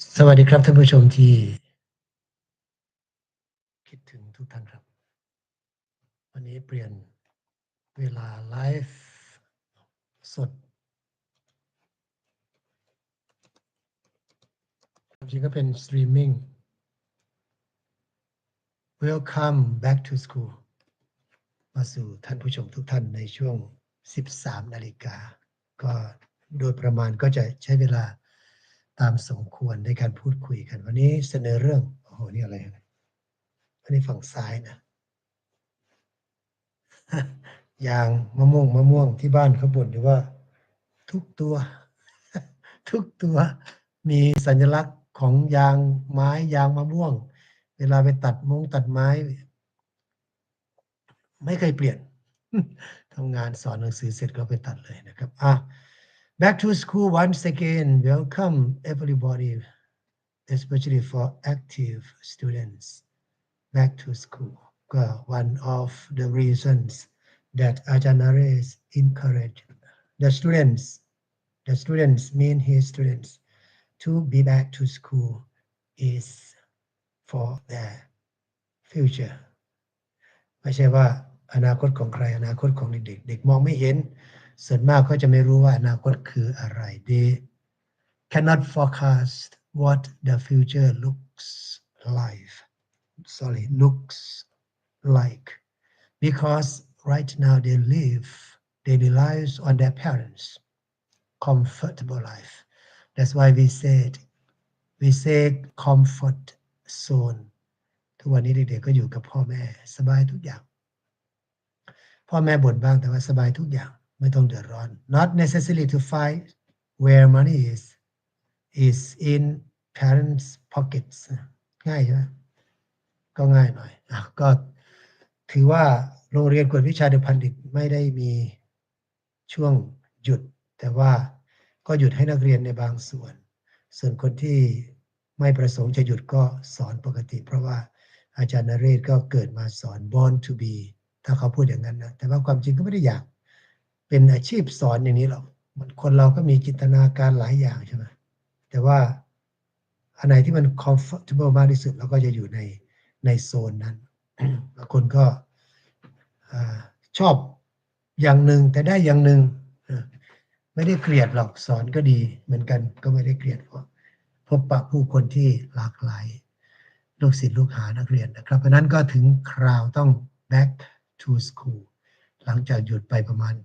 สวัสดีครับท่านผู้ชมที่คิดถึงทุกท่านครับวันนี้เปลี่ยนเวลาไลฟ์สดจริงก็เป็นสตรีมมิ่ง Welcome back to school มาสู่ท่านผู้ชมทุกท่านในช่วง 13 นาฬิกาก็โดยประมาณก็จะใช้เวลาตามสมควรในการพูดคุยกันวันนี้เสนอเรื่องโอ้โหนี่อะไรอันนี้ฝั่งซ้ายนะยางมะม่วงที่บ้านเขาบ่นอยู่ว่าทุกตัว ทุกตัวมีสัญลักษณ์ของยางไม้ยางมะม่วงเวลาไปตัดไม้ไม่เคยเปลี่ยน ทำงานสอนหนังสือเสร็จก็ไปตัดเลยนะครับback to school once again welcome everybody especially for active students back to school ก็ one of the reasons that อาจารย์ Nares encourage the students mean his students to be back to school is for their future ไม่ใช่ว่าอนาคตของใครอนาคตของเด็กเด็กมองไม่เห็นส่วนมากก็จะไม่รู้ว่าอนาคตคืออะไร they cannot forecast what the future looks like because right now they live daily lives on their parents comfortable life that's why we say comfort zone ทุกวันนี้เด็กๆก็อยู่กับพ่อแม่สบายทุกอย่างพ่อแม่บ่นบ้างแต่ว่าสบายทุกอย่างไม่ต้องเดือดร้อน not necessarily to find where money is in parents pockets ง่ายใช่ไหมก็ง่ายหน่อยก็ถือว่าโรงเรียนกวดวิชาเดพันดิตไม่ได้มีช่วงหยุดแต่ว่าก็หยุดให้นักเรียนในบางส่วนคนที่ไม่ประสงค์จะหยุดก็สอนปกติเพราะว่าอาจารย์นเรศก็เกิดมาสอน born to be ถ้าเขาพูดอย่างนั้นนะแต่ว่าความจริงก็ไม่ได้อยากเป็นอาชีพสอนอย่างนี้หรอกคนเราก็มีจินตนาการหลายอย่างใช่ไหมแต่ว่าอันไหนที่มัน comfortable มากที่สุดเราก็จะอยู่ในโซนนั้นบางคนก็ชอบอย่างหนึ่งแต่ได้อย่างหนึ่งไม่ได้เกลียดหรอกสอนก็ดีเหมือนกันก็ไม่ได้เกลียดเพราะพบปะผู้คนที่หลากหลายลูกศิษย์ลูกหานักเรียนนะครับเพราะนั้นก็ถึงคราวต้อง back to school หลังจากหยุดไปประมาณ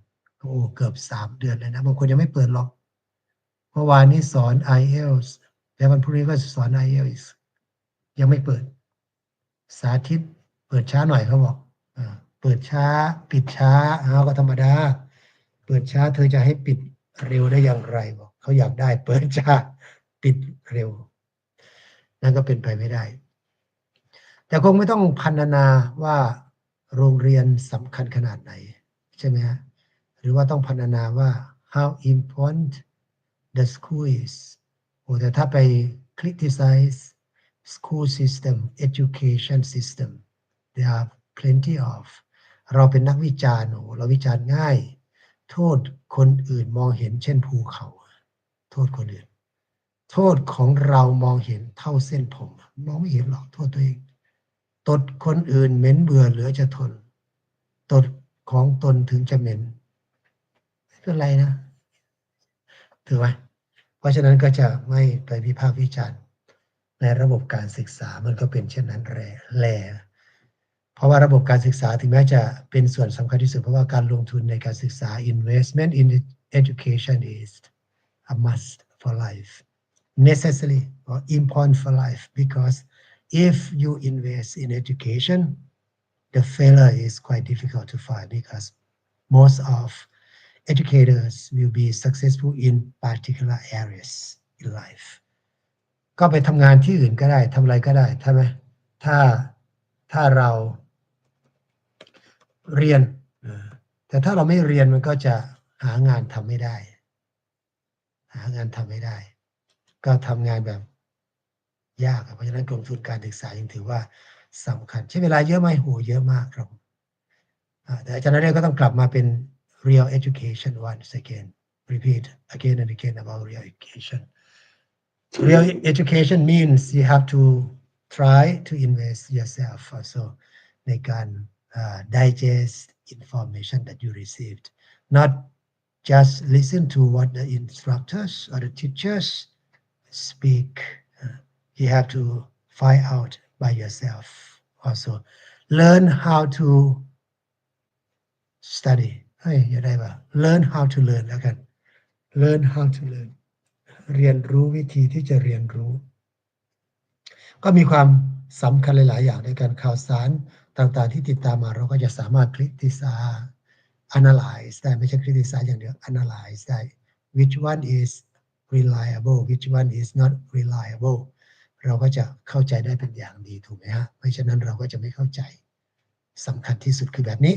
เกือบ3 เดือนเลยนะบางคนยังไม่เปิดหรอกเมื่อวานนี้สอน IELTS แล้ววันพรุ่งนี้ก็สอน IELTS ยังไม่เปิดสาธิตเปิดช้าหน่อยเขาบอกเปิดช้าปิดช้าก็ธรรมดาเปิดช้าเธอจะให้ปิดเร็วได้อย่างไรบอกเขาอยากได้เปิดช้าปิดเร็วนั่นก็เป็นไปไม่ได้แต่คงไม่ต้องพรรณนาว่าโรงเรียนสำคัญขนาดไหนใช่ไหมฮะหรือว่าต้องพรรณนาว่า how important the school is แต่ถ้าไป criticize school system education system there are plenty of เราเป็นนักวิจารณ์เราวิจารณ์ง่ายโทษคนอื่นมองเห็นเช่นภูเขาโทษคนอื่นโทษของเรามองเห็นเท่าเส้นผมมองไม่เห็นหรอกโทษตัวเองตดคนอื่นเหม็นเบื่อเหลือจะทนตดของตนถึงจะเหม็นไม่เป็นไรนะถือไหมเพราะฉะนั้นก็จะไม่ไปวิพากษ์วิจารณ์ในระบบการศึกษามันก็เป็นเช่นนั้นแลเพราะว่าระบบการศึกษาถึงแม้จะเป็นส่วนสำคัญที่สุดเพราะว่าการลงทุนในการศึกษา investment in education is a must for life necessary or important for life because if you invest in education the failure is quite difficult to find because most of educators will be successful in particular areas in life ก็ไปทำงานที่อื่นก็ได้ทำอะไรก็ได้ใช่ไหมถ้าเราเรียนแต่ถ้าเราไม่เรียนมันก็จะหางานทำไม่ได้ก็ทำงานแบบยากเพราะฉะนั้นกรมทุนการศึกษายังถือว่าสำคัญใช้เวลาเยอะไหมโหเยอะมากครับแต่อาจารย์นเรศก็ต้องกลับมาเป็น real education once again repeat again and again about real education real education means you have to try to invest yourself also ในการ digest information that you received not just listen to what the instructors or the teachers speak you have to find out by yourself also learn how to study เฮ้ยอย่าได้ป่ะ learn how to learn แล้วกัน learn how to learn เรียนรู้วิธีที่จะเรียนรู้ก็มีความสำคัญหลายๆอย่างในการข่าวสารต่างๆที่ติดตามมาเราก็จะสามารถ criticize analyze ได้ไม่ใช่ criticize อย่างเดียว analyze ได้ which one is reliable which one is not reliable เราก็จะเข้าใจได้เป็นอย่างดีถูกไหมฮะไม่ฉะนั้นเราก็จะไม่เข้าใจสำคัญที่สุดคือแบบนี้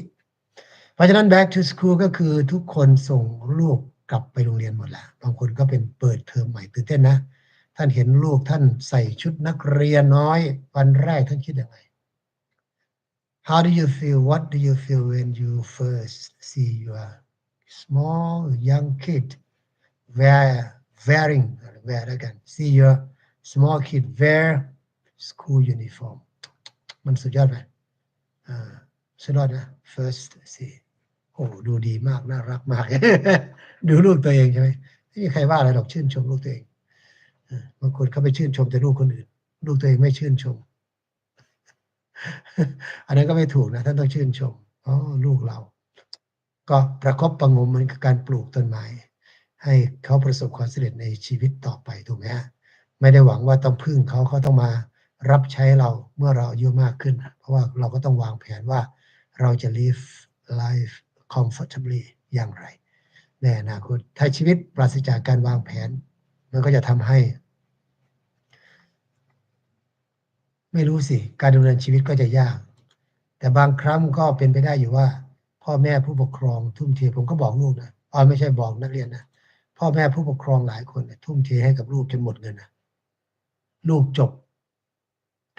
เพราะฉะนั้น back to school ก็คือทุกคนส่งลูกกลับไปโรงเรียนหมดแล้วบางคนก็เป็นเปิดเทอมใหม่ตื่นเต้นนะท่านเห็นลูกท่านใส่ชุดนักเรียนน้อยวันแรกท่านคิดยังไง How do you feel what do you feel when you first see your small young kid wearing again see your small kid wear school uniform มันสุดยอดไหมสุดยอดนะ first see โอ้ดูดีมากน่ารักมาก ดูลูกตัวเองใช่ไหมไม่มีใครว่าอะไรหรอกชื่นชมลูกตัวเองบางคนเขาไปชื่นชมแต่ลูกคนอื่นลูกตัวเองไม่ชื่นชม อันนั้นก็ไม่ถูกนะท่านต้องชื่นชมอ๋อลูกเราก็ประคบประงมมันคือการปลูกต้นไม้ให้เขาประสบความสำเร็จในชีวิตต่อไปถูกไหมฮะไม่ได้หวังว่าต้องพึ่งเขาต้องมารับใช้เราเมื่อเราอายุมากขึ้นเพราะว่าเราก็ต้องวางแผนว่าเราจะ live life comfortably อย่างไรในอนาคตถ้าชีวิตปราศจากการวางแผนมันก็จะทำให้ไม่รู้สิการดำเนินชีวิตก็จะยากแต่บางครั้งก็เป็นไปได้อยู่ว่าพ่อแม่ผู้ปกครองทุ่มเทผมก็บอกลูกนะไม่ใช่บอกนักเรียนนะพ่อแม่ผู้ปกครองหลายคนทุ่มเทให้กับลูกจนหมดเงินนะลูกจบ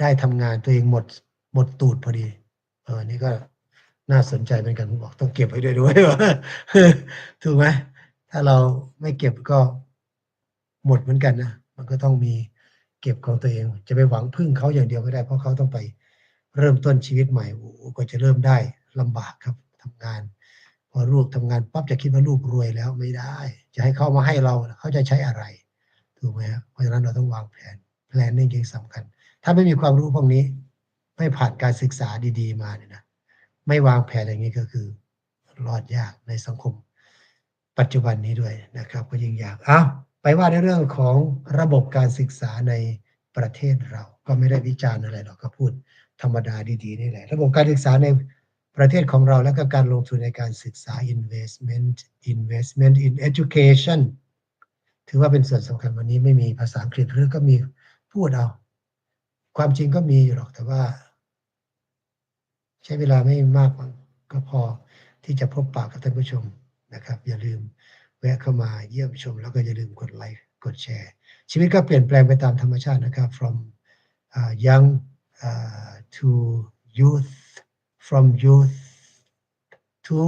ได้ทำงานตัวเองหมดตูดพอดีนี่ก็น่าสนใจเป็นกันผมบอกต้องเก็บไว้ด้วยว่าถูกไหมถ้าเราไม่เก็บก็หมดเหมือนกันนะมันก็ต้องมีเก็บของตัวเองจะไปหวังพึ่งเขาอย่างเดียวไม่ได้เพราะเขาต้องไปเริ่มต้นชีวิตใหม่ก็จะเริ่มได้ลำบากครับทำงานพอลูกทำงานปั๊บจะคิดว่าลูกรวยแล้วไม่ได้จะให้เขามาให้เราเขาจะใช้อะไรถูกไหมครับเพราะฉะนั้นเราต้องวางแผนนี่ยิ่งสำคัญถ้าไม่มีความรู้พวกนี้ไม่ผ่านการศึกษาดีๆมาเนี่ยนะไม่วางแผนอย่างนี้ก็คือรอดยากในสังคมปัจจุบันนี้ด้วยนะครับก็ยิ่งยากไปว่าในเรื่องของระบบการศึกษาในประเทศเราก็ไม่ได้วิจารณ์อะไรหรอกก็พูดธรรมดาดีๆนี่แหละระบบการศึกษาในประเทศของเราและก็การลงทุนในการศึกษา investment in education ถือว่าเป็นส่วนสำคัญวันนี้ไม่มีภาษาอังกฤษหรือก็มีพูดเอาความจริงก็มีอยู่หรอกแต่ว่าใช้เวลาไม่มากก็พอที่จะพบปะกับท่านผู้ชมนะครับอย่าลืมแวะเข้ามาเยี่ยมชมแล้วก็อย่าลืมกดไลค์กดแชร์ชีวิตก็เปลี่ยนแปลงไปตามธรรมชาตินะครับ from young to youth from youth to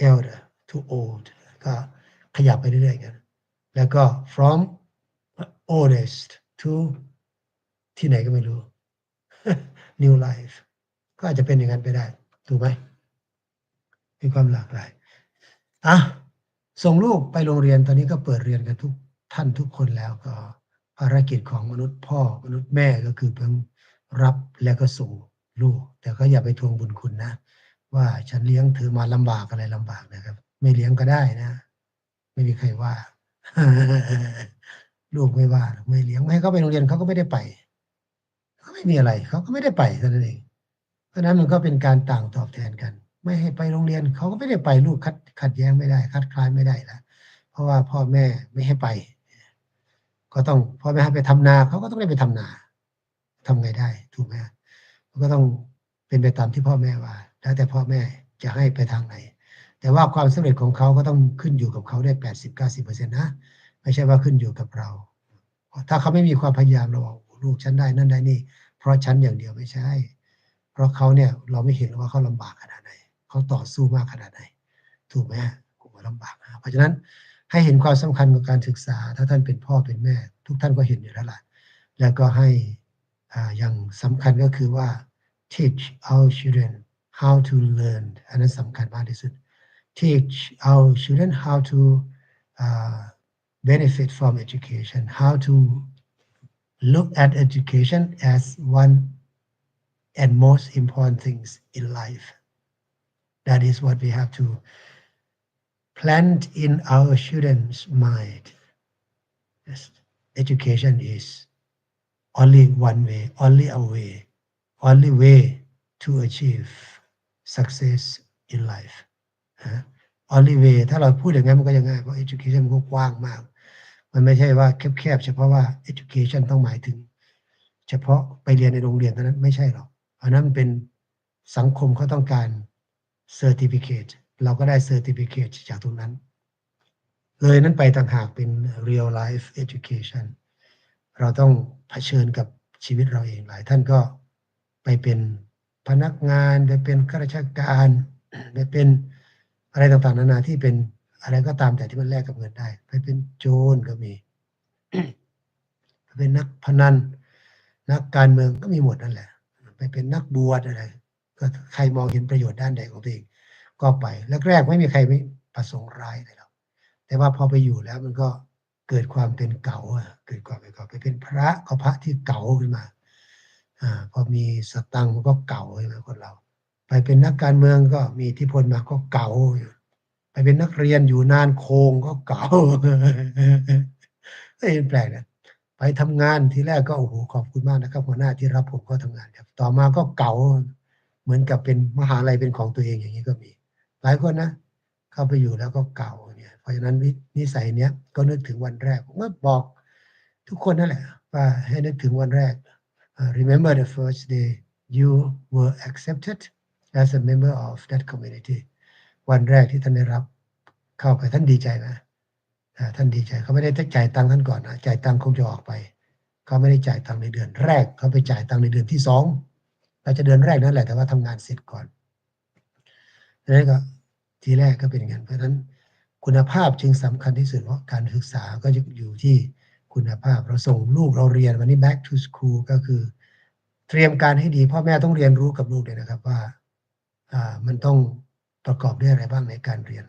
elder to old ก็ขยับไปเรื่อยๆกันแล้วก็ from oldest to ที่ไหนก็ไม่รู้ new life ก็อาจจะเป็นอย่างนั้นไปได้ถูกไหมมีความหลากหลายส่งลูกไปโรงเรียนตอนนี้ก็เปิดเรียนกันทุกท่านทุกคนแล้วก็ภารกิจของมนุษย์พ่อมนุษย์แม่ก็คือเพิ่งรับแล้วก็ส่งลูกแต่ก็อย่าไปทวงบุญคุณนะว่าฉันเลี้ยงเธอมาลำบากอะไรลำบากนะครับไม่เลี้ยงก็ได้นะไม่มีใครว่า ลูกไม่ว่าไม่เลี้ยงไม่ให้เขาไปโรงเรียนเขาก็ไม่ได้ไปเขาไม่มีอะไรเขาก็ไม่ได้ไปเท่านั้นเองเพราะนั้นมันก็เป็นการต่างตอบแทนกันไม่ให้ไปโรงเรียนเขาก็ไม่ได้ไปลูกขัดแย้งไม่ได้คัดค้านไม่ได้แล้วเพราะว่าพ่อแม่ไม่ให้ไปก็ต้องพ่อแม่ให้ไปทำนาเขาก็ต้องได้ไปทำนาทำไงได้ถูกไหมก็ต้องเป็นไปตามที่พ่อแม่ว่าแล้วแต่พ่อแม่จะให้ไปทางไหนแต่ว่าความสำเร็จของเขาก็ต้องขึ้นอยู่กับเขาได้80-90%นะไม่ใช่ว่าขึ้นอยู่กับเราถ้าเขาไม่มีความพยายามเราลูกฉันได้นั่นได้นี่เพราะฉันอย่างเดียวไม่ใช่เพราะเขาเนี่ยเราไม่เห็นว่าเขาลำบากขนาดไหนเขาต่อสู้มากขนาดไหนถูกไหมผมว่าลำบากเพราะฉะนั้น ให้เห็นความสำคัญของการศึกษาถ้าท่านเป็นพ่อเป็นแม่ทุกท่านก็เห็นอยู่แล้วล่ะแล้วก็ให้อย่างสำคัญก็คือว่า teach our children how to learn อันนั้นสำคัญมากที่สุด teach our children how to benefit from education how to look at education as one and most important things in life that is what we have to plant in our children's mind yes. Education is only one way only a way only way to achieve success in life only way ถ้าเราพูดอย่างนั้นมันก็จะง่ายเพราะ education มันก็กว้างมากมันไม่ใช่ว่าแคบๆเฉพาะว่า education ต้องหมายถึงเฉพาะไปเรียนในโรงเรียนเท่านั้นไม่ใช่หรอกอันนั้นเป็นสังคมเขาต้องการ certificate เราก็ได้ certificate จากตรงนั้นเลยนั้นไปต่างหากเป็น real life education เราต้องเผชิญกับชีวิตเราเองหลายท่านก็ไปเป็นพนักงานไปเป็นข้าราชการไปเป็นอะไรต่างๆนานาที่เป็นอะไรก็ตามแต่ที่มันแลกกับเงินได้ไปเป็นโจรก็มีไปเป็นนักพนันนักการเมืองก็มีหมดนั่นแหละไปเป็นนักบวชอะไรก็ใครมองเห็นประโยชน์ด้านใดของตัวเองก็ไปแรกๆไม่มีใครไม่ประสงค์ร้ายเลยหรอกแต่ว่าพอไปอยู่แล้วมันก็เกิดความเป็นเก่าเกิดความเป็นเก่าไปเป็นพระก็พระที่เก่าขึ้นมาพอมีสตังค์มันก็เก่าใช่ไหมคนเราไปเป็นนักการเมืองก็มีอิทธิพลมาก็เก่าไปเป็นนักเรียนอยู่นานโคงก็เก่าไม่แปลกนะไปทำงานทีแรกก็โอ้โหขอบคุณมากนะครับหัวหน้าที่รับผมก็ทำงานครับต่อมาก็เก่าเหมือนกับเป็นมหาลัยเป็นของตัวเองอย่างนี้ก็มีหลายคนนะเข้าไปอยู่แล้วก็เก่าเนี่ยเพราะฉะนั้นนิสัยเนี้ยก็นึกถึงวันแรกผมก็บอกทุกคนนั่นแหละว่าให้นึกถึงวันแรกremember the first day you were accepted as a member of that community วันแรกที่ท่านได้รับเข้าไปท่านดีใจไหมท่านดีใจเขาไม่ได้จ่ายตังค์ท่านก่อนนะจ่ายตังค์คงจะออกไปเขาไม่ได้จ่ายตังค์ในเดือนแรกเขาไปจ่ายตังค์ในเดือนที่2เราจะเดือนแรกนั่นแหละแต่ว่าทำงานเสร็จก่อนแล้วก็ทีแรกก็เป็นอย่างนั้นเพราะฉะนั้นคุณภาพจึงสำคัญที่สุดเพราะการศึกษาก็จะอยู่ที่คุณภาพเราส่งลูกเราเรียนวันนี้ back to school ก็คือเตรียมการให้ดีพ่อแม่ต้องเรียนรู้กับลูกเลยนะครับว่ามันต้องประกอบด้วยอะไรบ้างในการเรียน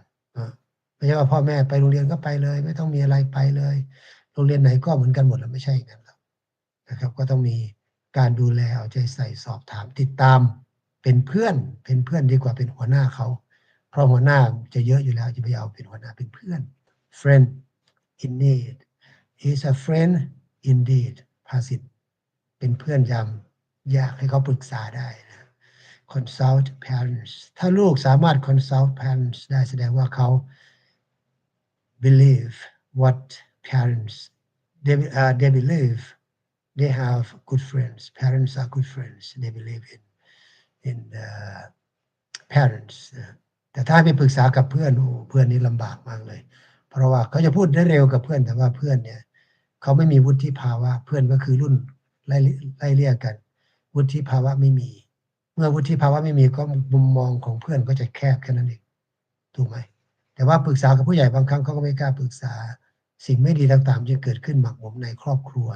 ไม่ใช่ว่าพ่อแม่ไปโรงเรียนก็ไปเลยไม่ต้องมีอะไรไปเลยโรงเรียนไหนก็เหมือนกันหมดแล้วไม่ใช่อย่างนั้นนะครับก็ต้องมีการดูแลเอาใจใส่สอบถามติดตามเป็นเพื่อนดีกว่าเป็นหัวหน้าเขาเพราะหัวหน้าจะเยอะอยู่แล้วจะไปเอาเป็นหัวหน้าเป็นเพื่อน friend in need is a friend indeed ภาษิตเป็นเพื่อนยามอยากให้เขาปรึกษาได้นะ consult parents ถ้าลูกสามารถ consult parents ได้แสดงว่าเขา believe what parents they believe they have good friends parents are good friends they believe in parents แต่ถ้าไปปรึกษากับเพื่อนเพื่อนนี่ลำบากมากเลยเพราะว่าเขาจะพูดได้เร็วกับเพื่อนแต่ว่าเพื่อนเนี่ยเขาไม่มีวุฒิภาวะเพื่อนก็คือรุ่นไล่เรียกกันวุฒิภาวะไม่มีเมื่อวุฒิภาวะไม่มีก็มุมมองของเพื่อนก็จะแคบแค่นั้นเองถูกไหมแต่ว่าปรึกษากับผู้ใหญ่บางครั้งเขาก็ไม่กล้าปรึกษาสิ่งไม่ดีต่างๆจะเกิดขึ้นหมักหมมในครอบครัว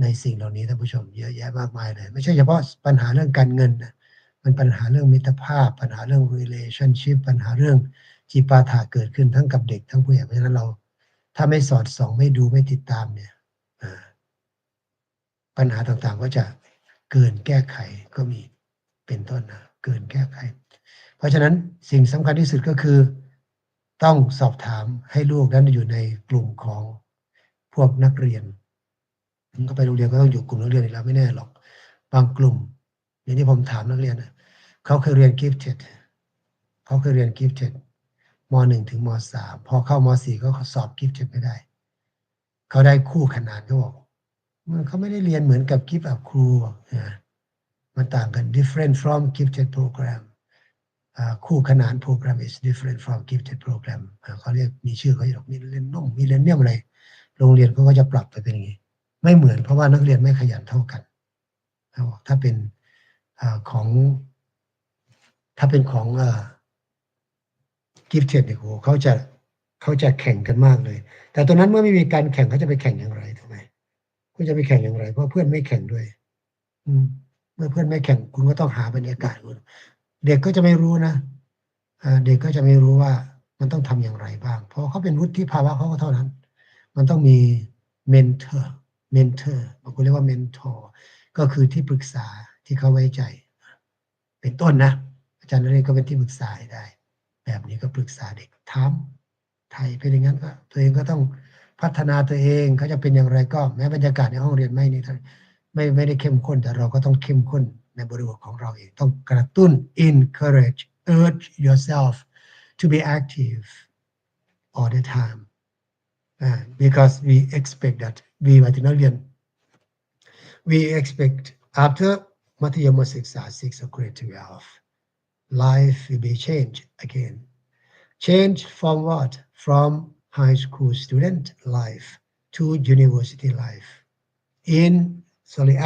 ในสิ่งเหล่านี้ท่านผู้ชมเยอะแยะมากมายเลยไม่ใช่เฉพาะปัญหาเรื่องการเงินนะมันปัญหาเรื่องมิตรภาพปัญหาเรื่อง relationship ปัญหาเรื่องจีปาถะเกิดขึ้นทั้งกับเด็กทั้งผู้ใหญ่เพราะฉะนั้นเราถ้าไม่สอดส่องไม่ดูไม่ติดตามเนี่ยปัญหาต่างๆก็จะเกินแก้ไขก็มีเป็นต้นนะเกินแก้ไขเพราะฉะนั้นสิ่งสำคัญที่สุดก็คือต้องสอบถามให้ลูกนั้นอยู่ในกลุ่มของพวกนักเรียนก็ไปโรงเรียนก็ต้องอยู่กลุ่มนักเรียนอีกแล้วไม่แน่หรอกบางกลุ่มอย่างที่ผมถามนักเรียนนะเขาเคยเรียน gifted เขาเคยเรียน gifted ม.1 ถึงม.3 พอเข้าม .4 ก็สอบ gifted ไม่ได้เขาได้คู่ขนานเขาบอกเขาไม่ได้เรียนเหมือนกับกิฟต์อัพครูมันต่างกัน different from gifted program คู่ขนาน program is different from gifted program เขาเรียกมีชื่อเขาอยู่มีเรียนนุ่มมีเรียนเนี่ยอะไรโรงเรียนเขาก็จะปรับไปเป็นอย่างนี้ไม่เหมือนเพราะว่านักเรียนไม่ขยันเท่ากันถ้าเป็นของgifted เนี่ยโหเขาจะ เขาจะแข่งกันมากเลยแต่ตอนนั้นเมื่อไม่มีการแข่งเขาจะไปแข่งอย่างไรถูกไหมคุณจะไปแข่งอย่างไรเพราะเพื่อนไม่แข่งด้วยเมื่อเพื่อนไม่แข่งคุณก็ต้องหาบรรยากาศคุณเด็กก็จะไม่รู้นะเด็กก็จะไม่รู้ว่ามันต้องทำอย่างไรบ้างเพราะเขาเป็นวุฒิภาวะเขาก็เท่านั้นมันต้องมีเมนเทอร์บางคนเรียกว่าเมนทอร์ก็คือที่ปรึกษาที่เขาไว้ใจเป็นต้นนะอาจารย์นเรศก็เป็นที่ปรึกษาได้แบบนี้ก็ปรึกษาเด็กถามไทยเป็นอย่างนั้นก็ตัวเองก็ต้องพัฒนาตัวเองเขาจะเป็นอย่างไรก็แม้บรรยากาศในห้องเรียนไม่ได้เข้มข้นแต่เราก็ต้องเข้มข้นในบริบทของเราเองต้องกระตุ้น encourage urge yourself to be active all the time because we expect that we หมายถึงนักเรียน we expect after มัธยมศึกษา6 or grade 12 life will be changed again change from what from high school student life to university life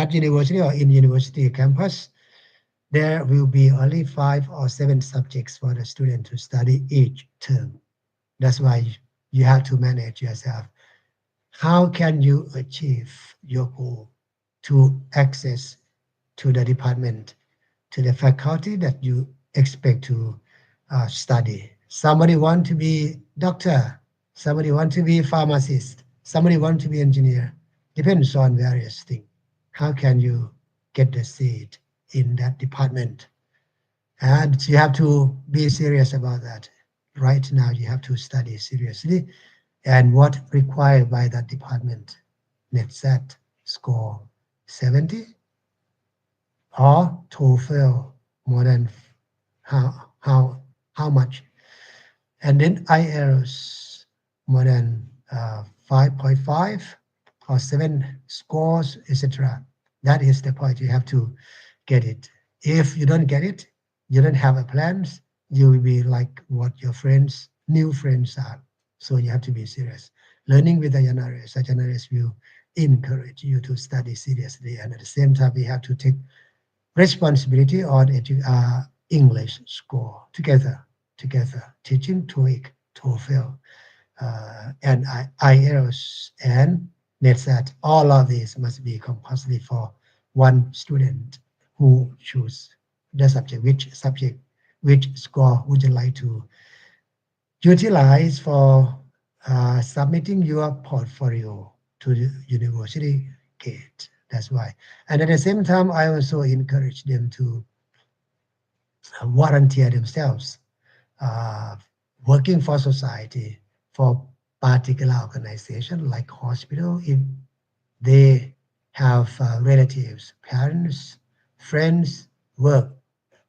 at university or in university campus there will be only 5 or 7 subjects for the student to study each term that's why you have to manage yourself how can you achieve your goal to access to the department to the faculty that you expect to study somebody want to be doctor somebody want to be pharmacist somebody want to be engineer depends on various things how can you get the seat in that department and you have to be serious about that right now you have to study seriously and what required by that department NetSat score 70 or TOEFL more than how much and then IELTS more than 5.5 or 7 scores etc that is the point you have to get it if you don't get it you don't have a plans you will be like what your new friends are so you have to be serious learning with the Nares will encourage you to study seriously and at the same time we have to take responsibility on English score together teaching TOEIC TOEFL and IELTS and NetSat all of these must be compulsory for one student who choose the subject which score would you like to utilize for submitting your portfolio to the university gate that's why and at the same time I also encourage them to volunteer themselves working for society for particular organization like hospital if they have relatives parents friends work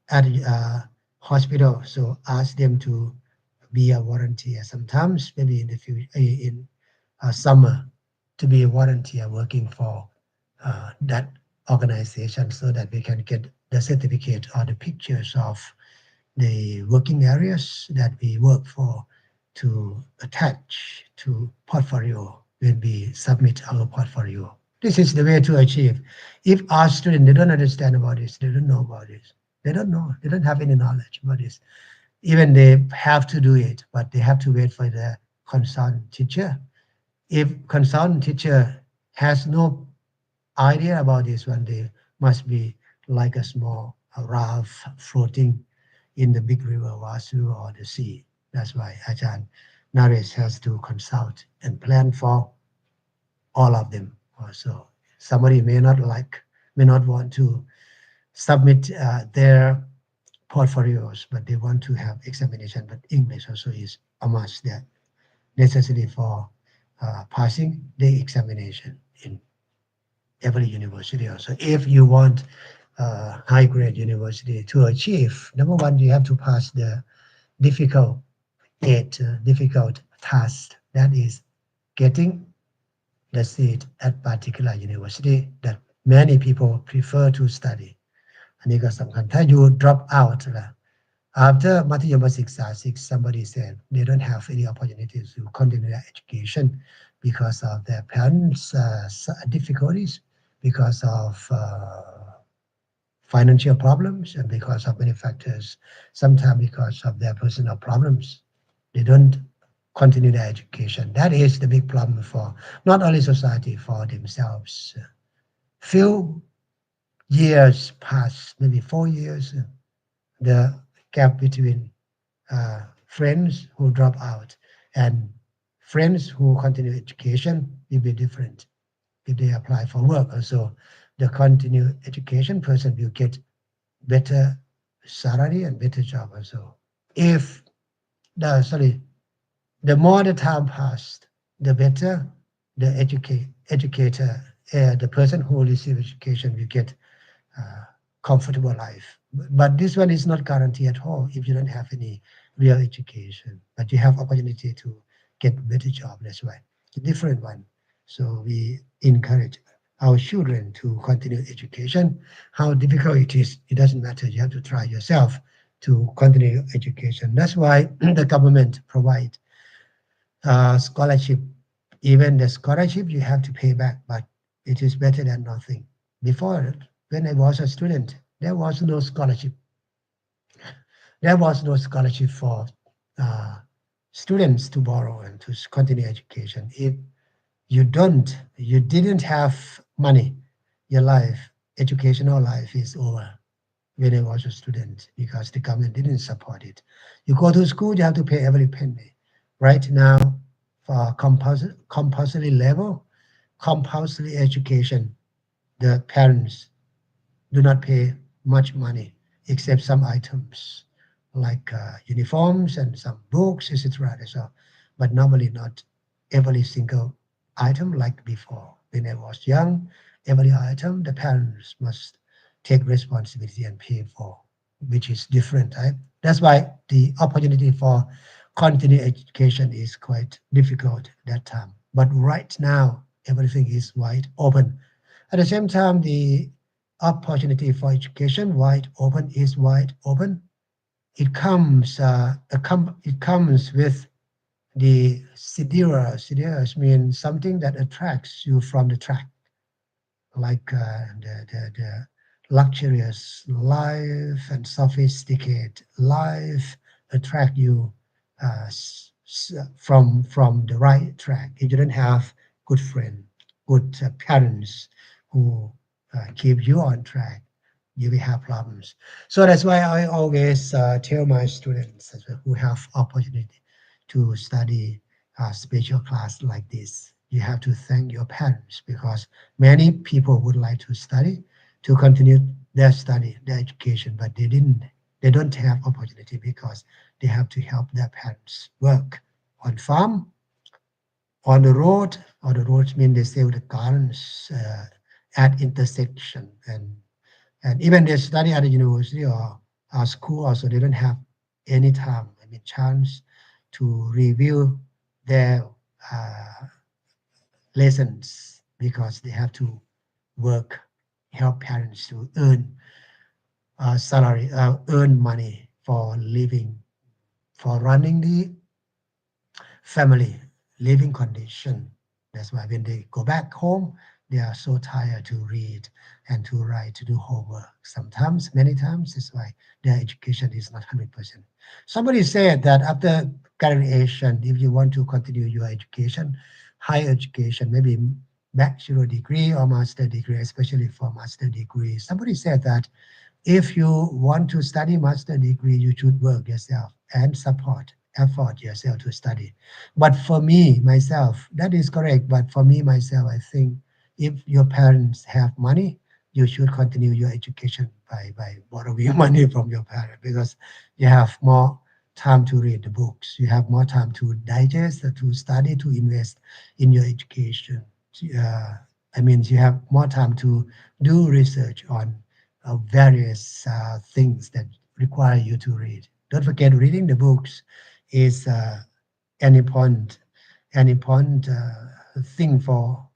at hospital so ask them to be a volunteer sometimes maybe in the future in summer to be a volunteer working for that organization so that we can get the certificate or the pictures of the working areas that we work for to attach to portfolio when we submit our portfolio. This is the way to achieve. If our students they don't understand about this, they don't know about this. They don't know. They don't have any knowledge about this. Even they have to do it, but they have to wait for the consultant teacher. If consultant teacher has no idea about this one, they must be like a small raft floating in the big river Vasu or the sea. That's why Ajahn Nares has to consult and plan for all of them. Also, somebody may not want to submit their portfolios, but they want to have examination. But English also is a must that necessary for passing the examination in every university. Also, if you want high grade university to achieve, number one, you have to pass the difficult task that is getting the seat at particular university that many people prefer to study อันนี้ก็สำคัญถ้า you drop out ล่ะ after มัธยมศึกษา 6 somebody said they don't have any opportunities to continue their education because of their parents difficulties because of financial problems and because of many factors sometimes because of their personal problems they don't continue their education. That is the big problem for not only society, for themselves. Few years pass, maybe 4 years, the gap between friends who drop out and friends who continue education will be different. If they apply for work also, the continue education person will get better salary and better job also. If the more the time passed, the better the educator, the person who receives education will get comfortable life. But this one is not guaranteed at all if you don't have any real education. But you have opportunity to get better job. That's why it's a different one. So we encourage our children to continue education. How difficult it is, it doesn't matter. You have to try yourself to continue education. That's why the government provide scholarship. Even the scholarship you have to pay back, but it is better than nothing. Before, when I was a student, there was no scholarship. There was no scholarship for uh, students to borrow and to continue education. If you didn't have money, your life, educational life is over when I was a student because the government didn't support it. You go to school, you have to pay every penny. Right now, for compulsory level, compulsory education, the parents do not pay much money except some items like uniforms and some books, etc. So, but normally not every single item like before. When I was young, every item the parents must take responsibility and pay for, which is different. Right? That's why the opportunity for continued education is quite difficult at that time. But right now, everything is wide open. At the same time, the opportunity for education wide open is wide open. It comes with the sidira. Sidira means something that attracts you from the track, like the luxurious life and sophisticated life attract you from the right track. If you don't have good friend, good parents who keep you on track, you will have problems. So that's why I always tell my students who have opportunity to study special class like this, you have to thank your parents because many people would like to study, to continue their study, their education, but they don't have opportunity because they have to help their parents work on farm, on the road, or the roads mean they sell the gardens at intersection, and even they study at the university or school also, they don't have any time, I mean, chance to review their uh, lessons because they have to work, help parents to earn salary, earn money for living, for running the family living condition. That's why when they go back home, they are so tired to read and to write, to do homework. Sometimes, many times, that's why their education is not 100%. Somebody said that after graduation, if you want to continue your education, higher education, maybe bachelor degree or master degree, especially for master degree, somebody said that if you want to study master degree, you should work yourself and effort yourself to study. But for me, myself, that is correct. But for me, myself, I think if your parents have money, you should continue your education by borrowing money from your parents because you have more time to read the books. You have more time to digest, to study, to invest in your education. Uh, I mean, you have more time to do research on various things that require you to read. Don't forget, reading the books is an important thing for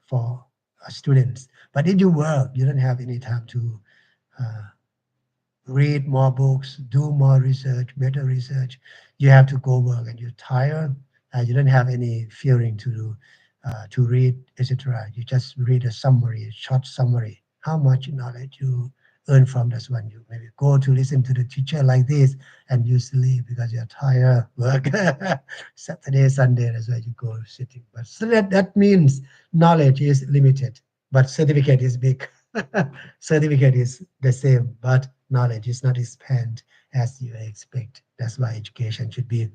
students. But if you work, you don't have any time to uh, read more books, do more research, better research. You have to go work and you're tired. You don't have any feeling to do, to read, etc. You just read a summary, a short summary. How much knowledge you earn from this one. You maybe go to listen to the teacher like this and you sleep because you're tired, work, Saturday, Sunday, that's why you go sitting. But so that means knowledge is limited, but certificate is big. Certificate is the same, but knowledge is not expand as you expect. That's why education should be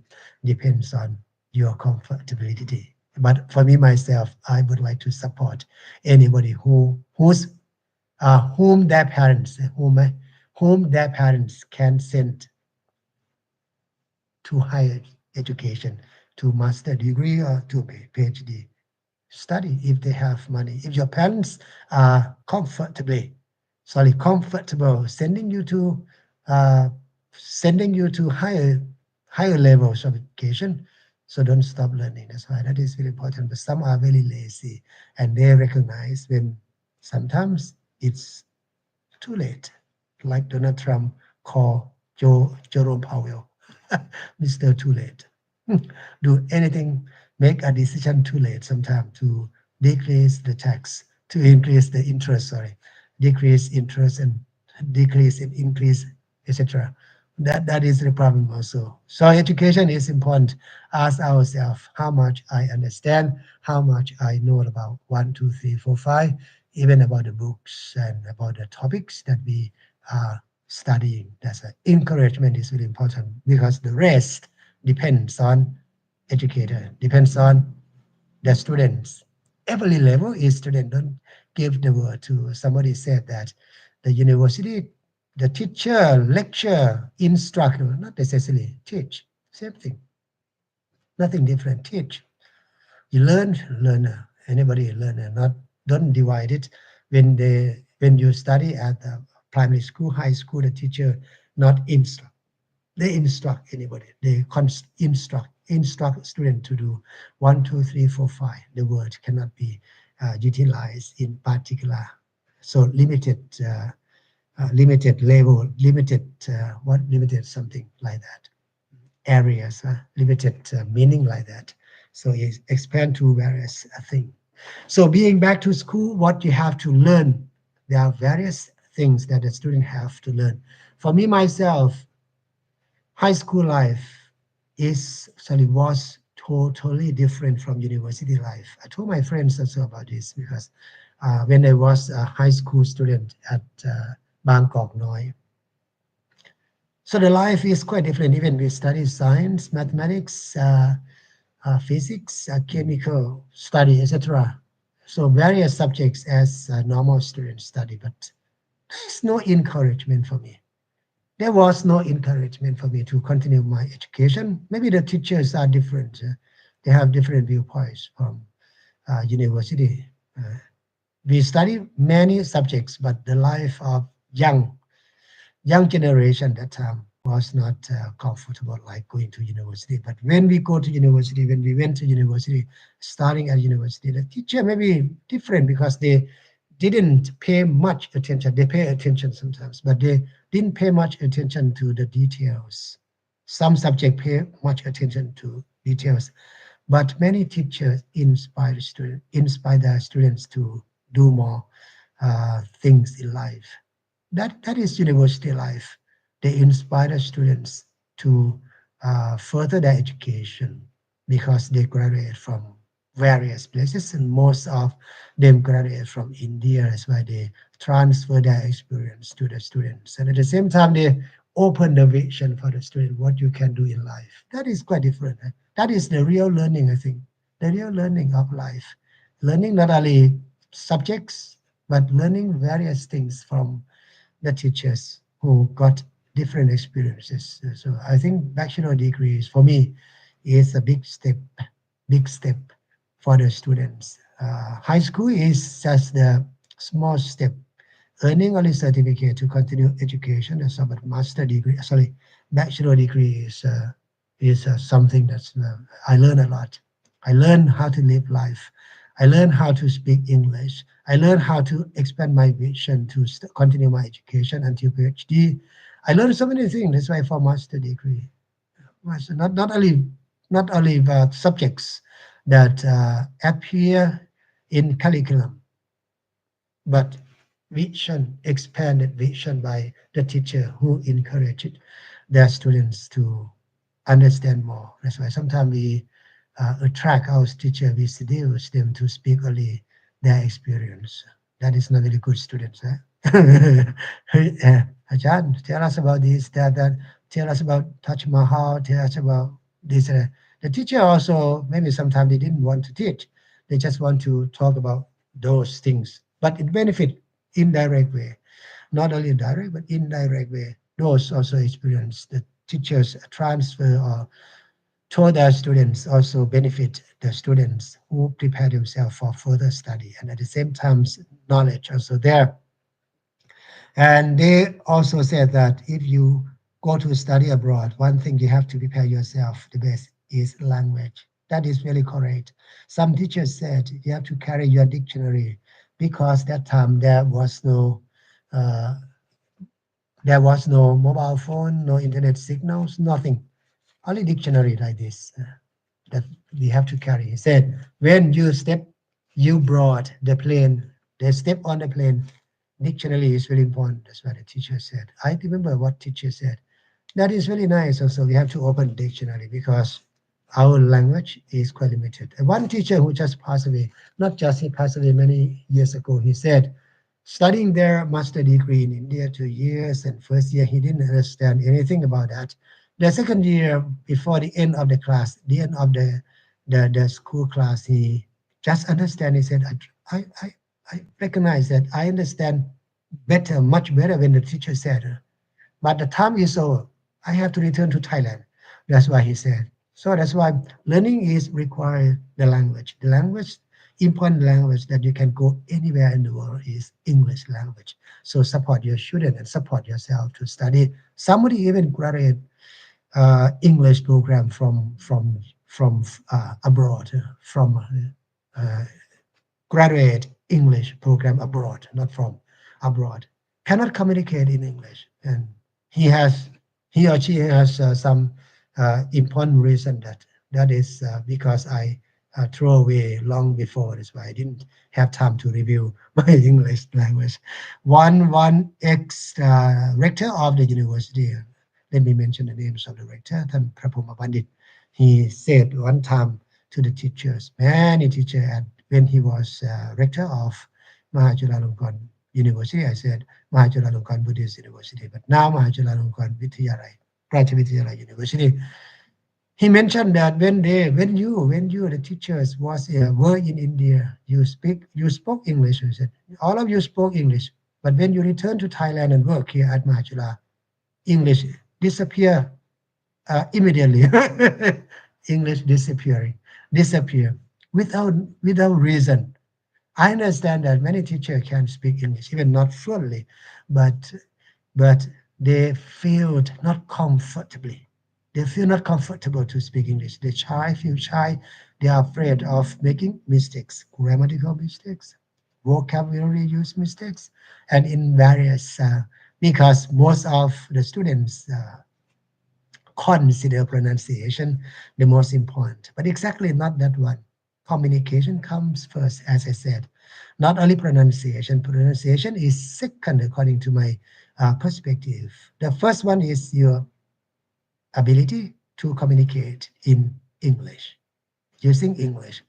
depends on your comfortability. But for me myself, I would like to support anybody whom their parents can send to higher education, to master degree or to PhD study if they have money. If your parents are comfortable sending you to higher levels of education, so don't stop learning. That's why that is very important. But some are very lazy and they recognize when sometimes it's too late, like Donald Trump called Jerome Powell, Mr. Too Late. Do anything, make a decision too late sometimes to decrease the tax, to increase the interest, decrease interest and decrease and increase, etc. That is the problem also. So education is important. Ask ourselves how much I understand, how much I know about 1, 2, 3, 4, 5, even about the books and about the topics that we are studying. That's encouragement is really important because the rest depends on educator, depends on the students. Every level is student. Don't give the word to somebody said that the university, the teacher, lecture, instructor, not necessarily teach. Same thing. Nothing different. Teach. You learn, learner. Anybody learner. Not don't divide it. When you study at the primary school, high school, the teacher not instruct. They instruct anybody. They instruct student to do 1, 2, 3, 4, 5. The word cannot be utilized in particular. So limited level, limited something like that. Areas, limited meaning like that. So it expand to various things. So being back to school, what you have to learn, there are various things that the student have to learn. For me myself, high school life was totally different from university life. I told my friends also about this because when I was a high school student at Bangkok Noi, so the life is quite different. Even we study science, mathematics, physics, chemical study, etc. So various subjects as normal students study, but there's no encouragement for me. There was no encouragement for me to continue my education. Maybe the teachers are different. They have different viewpoints from university. We study many subjects, but the life of young generation that time was not comfortable like going to university. But when we go to university, when we went to university, starting at university, the teacher may be different because they didn't pay much attention. They pay attention sometimes, but they didn't pay much attention to the details. Some subject pay much attention to details, but many teachers inspire their students to do more things in life. That is university life. They inspire students to further their education because they graduate from various places, and most of them graduate from India. That's why they transfer their experience to the students, and at the same time they open the vision for the student what you can do in life. That is quite different. That is the real learning, I think, the real learning of life. Learning not only subjects, but learning various things from the teachers who got different experiences. So I think bachelor degrees for me is a big step for the students. High school is just the small step. Earning only certificate to continue education, so but bachelor degree is something that's I learn a lot. I learn how to live life. I learn how to speak English. I learn how to expand my vision to continue my education until PhD. I learned so many things. That's why for master degree, not only about subjects that appear in curriculum, but vision, expanded vision by the teacher who encouraged their students to understand more. That's why sometimes we attract our teacher, we seduce them to speak only their experience. That is not really good students. Eh? Ajahn, tell us about this, that, tell us about Taj Mahal, tell us about this. The teacher also, maybe sometimes they didn't want to teach. They just want to talk about those things. But it benefit indirect way, not only direct, but indirect way. Those also experience the teachers transfer or told their students also benefit the students who prepare themselves for further study, and at the same time knowledge also there. And they also said that if you go to study abroad, one thing you have to prepare yourself the best is language. That is really correct. Some teachers said you have to carry your dictionary because that time uh, there was no mobile phone, no internet signals, nothing. Only dictionary like this. That we have to carry. He said, when you brought the plane, the step on the plane, dictionary is very important. That's what the teacher said. I remember what teacher said. That is really nice. Also, we have to open dictionary because our language is quite limited. And one teacher who just passed away, not just he passed away many years ago, he said, studying their master degree in India 2 years, and first year he didn't understand anything about that. The second year, before the end of the class, the end of the school class, he just understand. He said, I recognize that I understand better, much better when the teacher said, but the time is over. I have to return to Thailand. That's why he said. So that's why learning is required the language. The language, important language that you can go anywhere in the world is English language. So support your student and support yourself to study. Somebody even graduate English program from abroad, from uh, graduate English program abroad, not from abroad, cannot communicate in English, and he has he or she has some important reason that is because I threw away long before. That's why I didn't have time to review my English language. One ex rector of the university. Let me mention the names of the rector, Than Prapoma Pandit. He said one time to the teachers, many teachers, and when he was rector of Mahachulalongkorn University, I said Mahachulalongkorn Buddhist University, but now Mahachulalongkorn Vidyalaya, Prachavidyalaya University. He mentioned that when you the teachers were in India, you spoke English. He said all of you spoke English, but when you return to Thailand and work here at Mahachula, English disappear immediately. English disappear without reason. I understand that many teachers can speak English, even not fluently, but but they feel not comfortably. They feel not comfortable to speak English. Feel shy. They are afraid of making mistakes, grammatical mistakes, vocabulary use mistakes, and in various because most of the students consider pronunciation the most important, but exactly not that one. Communication comes first, as I said. Not only pronunciation, pronunciation is second according to my perspective. The first one is your ability to communicate in English, using English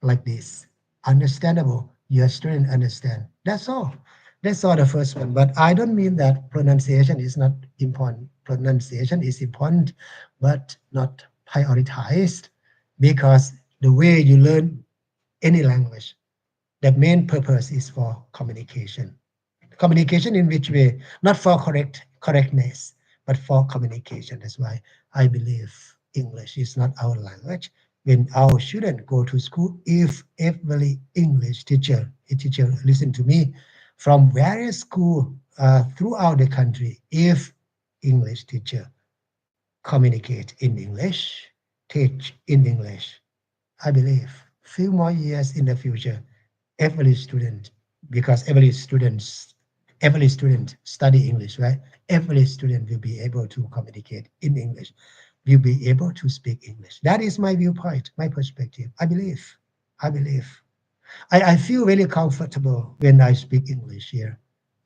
like this. Understandable, your student understand. That's all. That's all the first one. But I don't mean that pronunciation is not important. Pronunciation is important, but not prioritized because the way you learn any language, the main purpose is for communication. Communication in which way? Not for correctness, but for communication. That's why I believe English is not our language. When our students go to school, if every English teacher, a teacher listen to me from various school throughout the country, if English teacher communicate in English, teach in English, I believe few more years in the future, every student, because every student study English, right? Every student will be able to communicate in English, will be able to speak English. That is my viewpoint, my perspective. I believe. I feel very comfortable when I speak English here.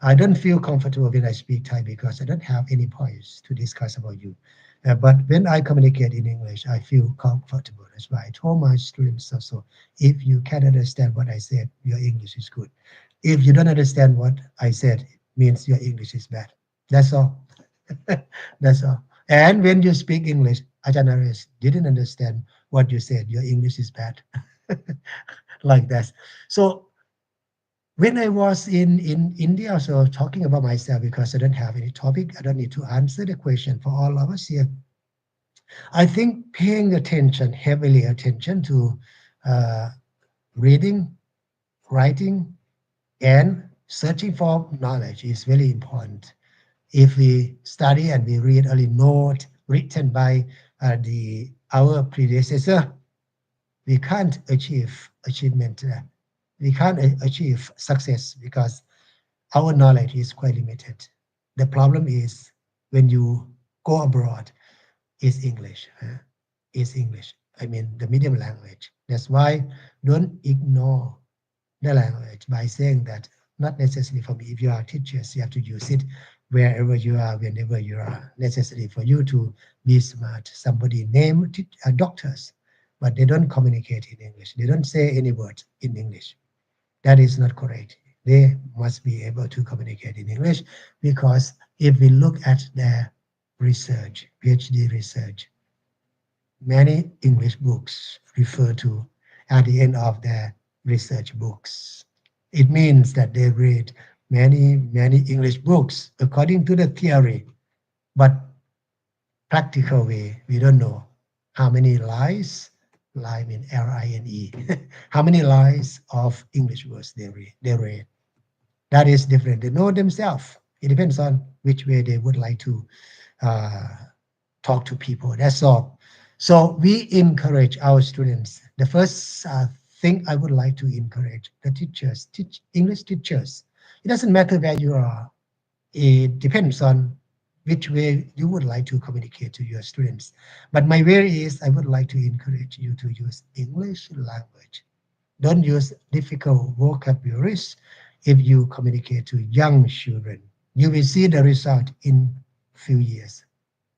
I don't feel comfortable when I speak Thai because I don't have any points to discuss about you. But when I communicate in English, I feel comfortable. That's why I told my students also, if you can understand what I said, your English is good. If you don't understand what I said, means your English is bad. That's all. That's all. And when you speak English, Ajahn Nares didn't understand what you said. Your English is bad. Like that. So when I was in India, so talking about myself because I don't have any topic, I don't need to answer the question for all of us here. I think paying attention, heavily attention to uh, reading, writing, and searching for knowledge is very important. If we study and we read only note written by our predecessor, we can't achieve achievement. We can't achieve success because our knowledge is quite limited. The problem is when you go abroad, is English. Is English. I mean the medium language. That's why don't ignore the language by saying that not necessarily for me. If you are teachers, you have to use it wherever you are, whenever you are. Necessary for you to be smart. Somebody name doctors, but they don't communicate in English. They don't say any words in English. That is not correct. They must be able to communicate in English because if we look at their research, PhD research, many English books refer to at the end of their research books. It means that they read many English books according to the theory, but practical way, we don't know how many lines, line in Line, how many lines of English words they read. That is different. They know themselves. It depends on which way they would like to uh, talk to people. That's all. So we encourage our students. The first thing I would like to encourage the teachers, English teachers. It doesn't matter where you are. It depends on which way you would like to communicate to your students. But my way is I would like to encourage you to use English language. Don't use difficult vocabularies if you communicate to young children. You will see the result in few years,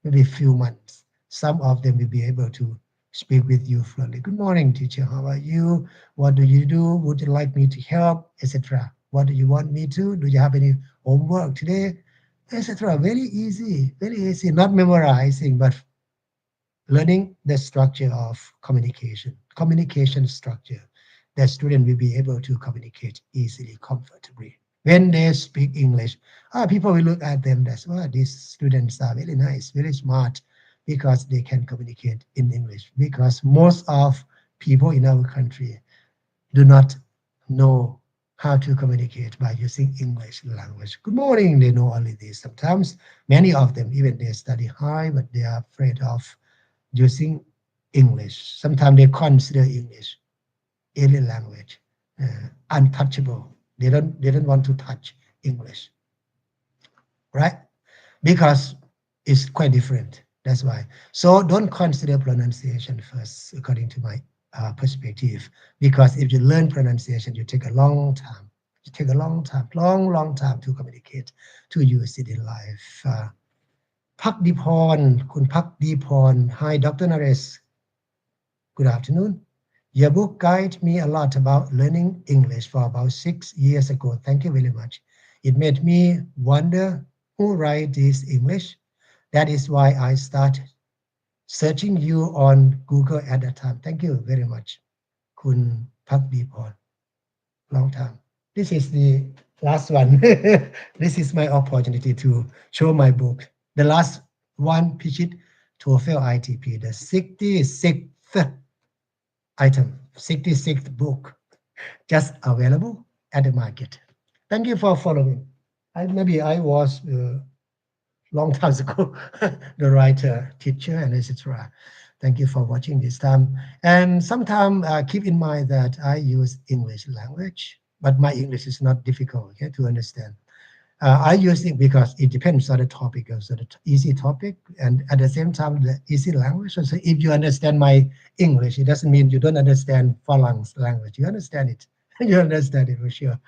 maybe few months. Some of them will be able to speak with you fluently. Good morning, teacher. How are you? What do you do? Would you like me to help? Etc. What do you want me to? Do you have any homework today? Etc. Very easy, very easy. Not memorizing, but learning the structure of communication structure. The student will be able to communicate easily, comfortably. When they speak English, people will look at them as well. These students are very nice, very smart, because they can communicate in English. Because most of people in our country do not know how to communicate by using English language. Good morning, they know only this. Sometimes many of them, even they study high, but they are afraid of using English. Sometimes they consider English alien language, untouchable. They don't want to touch English, right? Because it's quite different. That's why. So don't consider pronunciation first, according to my perspective. Because if you learn pronunciation, you take a long time. You take a long time to communicate, to use it in life. Pak Dipon, Kun Pak Dipon. Hi, Dr. Nares. Good afternoon. Your book guided me a lot about learning English for about 6 years ago. Thank you very much. It made me wonder who write this English. That is why I started searching you on Google at that time. Thank you very much, Kun Pak Dipon. Long time. This is the last one. This is my opportunity to show my book. The last one, Pichit TOEFL ITP, the 66th item, 66th book, just available at the market. Thank you for following. Maybe I was long time ago the writer, teacher, and etc. Thank you for watching this time. And sometime keep in mind that I use English language, but my English is not difficult to understand. I use it because it depends on the topic, so the easy topic, and at the same time the easy language. So if you understand my English, it doesn't mean you don't understand Falang's language. You understand it. You understand it for sure.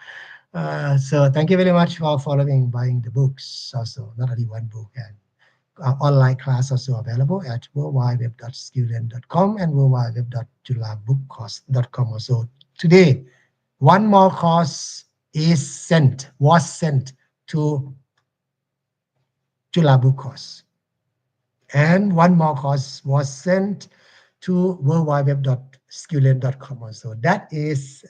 So thank you very much for following, buying the books also, not only one book, and online class also available at worldwideweb.skilllearn.com and worldwideweb.julabookcourse.com also. Today, one more course was sent to Jula Book Course, and one more course was sent to worldwideweb.skilllearn.com also. That is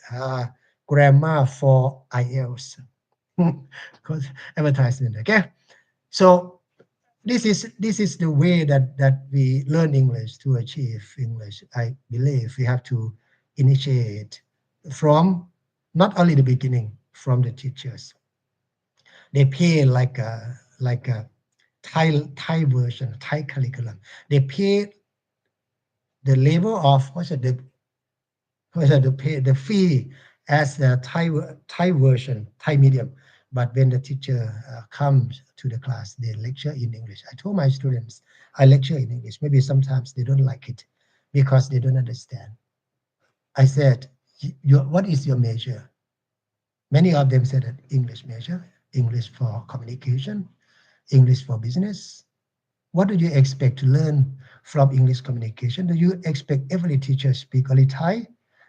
grammar for IELTS. Because advertisement, okay? So this is the way that we learn English to achieve English. I believe we have to initiate from not only the beginning, from the teachers. They pay like a Thai version, Thai curriculum. They pay the level of the fee as the Thai version, Thai medium. But when the teacher comes to the class, they lecture in English. I told my students, I lecture in English. Maybe sometimes they don't like it because they don't understand. I said, what is your major? Many of them said that English major, English for communication, English for business. What do you expect to learn from English communication? Do you expect every teacher speak only Thai?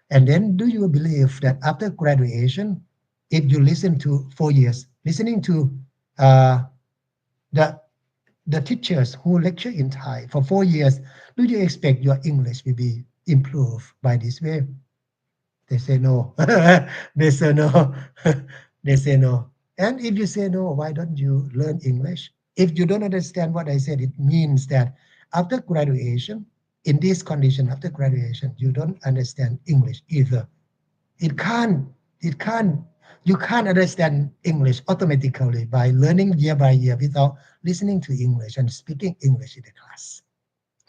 And then do you believe that after graduation, if you listen to 4 years, listening to uh, the teachers who lecture in Thai for 4 years, do you expect your English will be improved by this way? They say no. They say no. They say no. And if you say no, why don't you learn English? If you don't understand what I said, it means that after graduation, in this condition, after graduation, you don't understand English either. It can't, it can't, you can't understand English automatically by learning year by year without listening to English and speaking English in the class.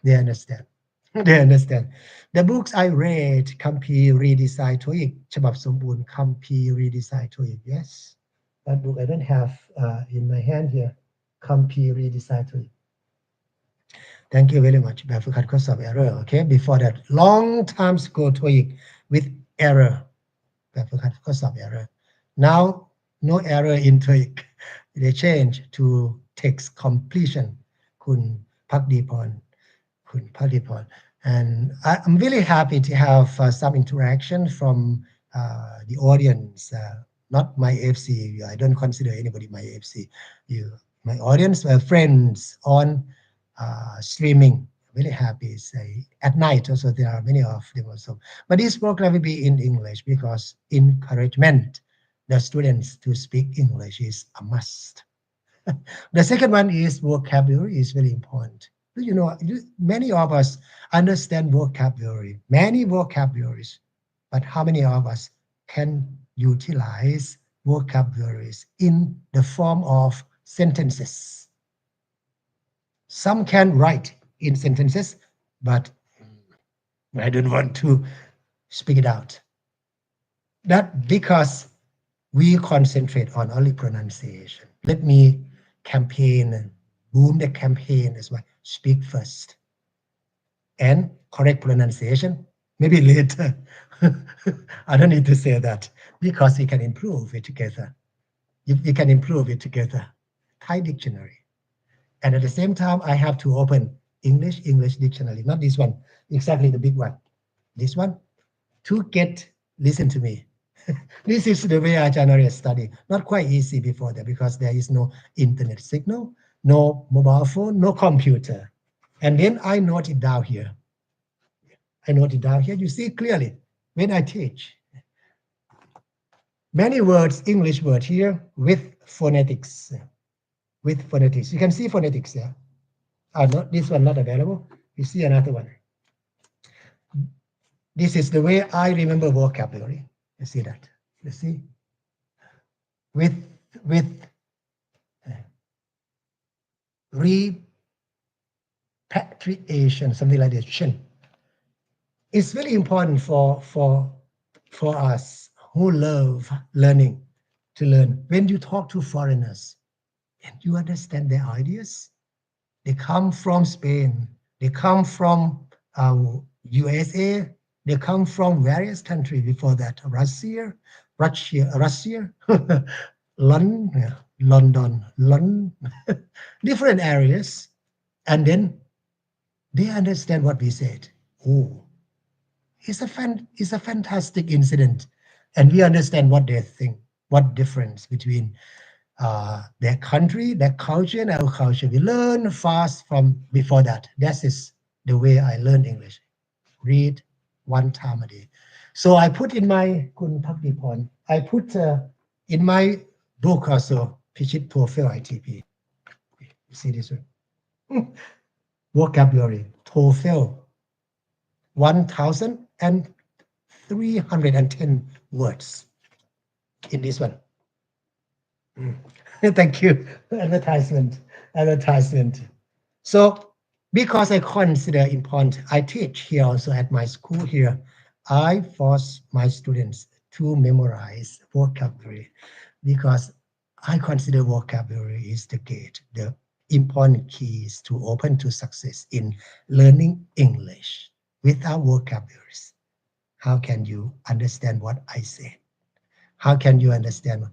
They understand. They understand. The books I read, คัมภีร์ redesign TOEIC ฉบับสมบูรณ์ คัมภีร์ redesign TOEIC. Yes. That book I don't have in my hand here. คัมภีร์ redesign TOEIC. Thank you very much. แบบฝึกหัดข้อสอบ error. Okay. Before that, long time ago TOEIC with error. แบบฝึกหัดข้อสอบ error. Now, no error in TOEIC. They change to text completion. คุณภักดีพร And I'm really happy to have some interaction from the audience, not my AFC. I don't consider anybody my AFC. My audience were friends on streaming. Really happy. Say at night also there are many of them also. But this program will be in English because encouragement the students to speak English is a must. The second one is vocabulary is very important. You know, many of us understand vocabulary, many vocabularies, but how many of us can utilize vocabularies in the form of sentences? Some can write in sentences, but I don't want to speak it out. That because we concentrate on only pronunciation. Let me campaign and boom the campaign as well. Speak first. And correct pronunciation, maybe later. I don't need to say that because we can improve it together. We can improve it together. Thai dictionary. And at the same time, I have to open English dictionary, not this one, exactly the big one. This one, to listen to me. This is the way Ajahn Nares study. Not quite easy before that because there is no internet signal, no mobile phone, no computer. And then I note it down here. You see clearly when I teach. Many words, English word here with phonetics. You can see phonetics there. Not this one not available. You see another one. This is the way I remember vocabulary. You see that? You see? With repatriation, something like this. It's very important for us who love learning to learn. When you talk to foreigners and you understand their ideas, they come from Spain, they come from USA, they come from various countries before that, Russia, Russia, London, different areas, and then they understand what we said. Oh, it's a fantastic incident, and we understand what they think, what difference between their country, their culture, and our culture. We learn fast from before that. That is the way I learn English. Read one time a day. So I put in my Kun Pakdipon, I put in my book also, Pichit TOEFL ITP. You see this one? Vocabulary, TOEFL, 1,310 words in this one. Thank you. Advertisement. So, because I consider important, I teach here also at my school here. I force my students to memorize vocabulary because I consider vocabulary is the gate, the important keys to open to success in learning English. Without vocabularies, how can you understand what I say? How can you understand?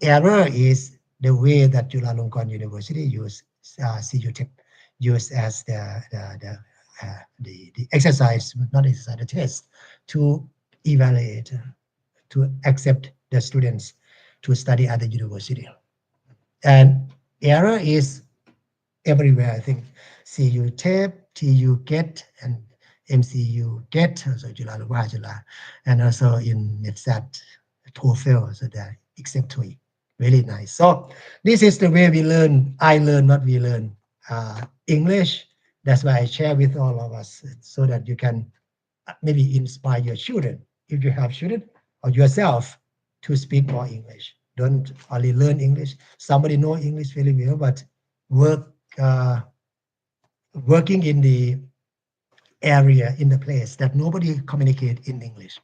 Error is the way that Chulalongkorn University use CUTIP, use as the exercise, not exercise, the test to evaluate, to accept the students to study at the university. And error is everywhere, I think. CU tape, TU get, and MCU get, so Jula, and also in NetSat, TOEFL, so that except TOEIC. Really nice. So this is the way we learn. I learn what we learn. English. That's why I share with all of us so that you can maybe inspire your children, if you have children, or yourself to speak more English. Don't only learn English. Somebody know English very well, but working in the area, in the place that nobody communicate in English.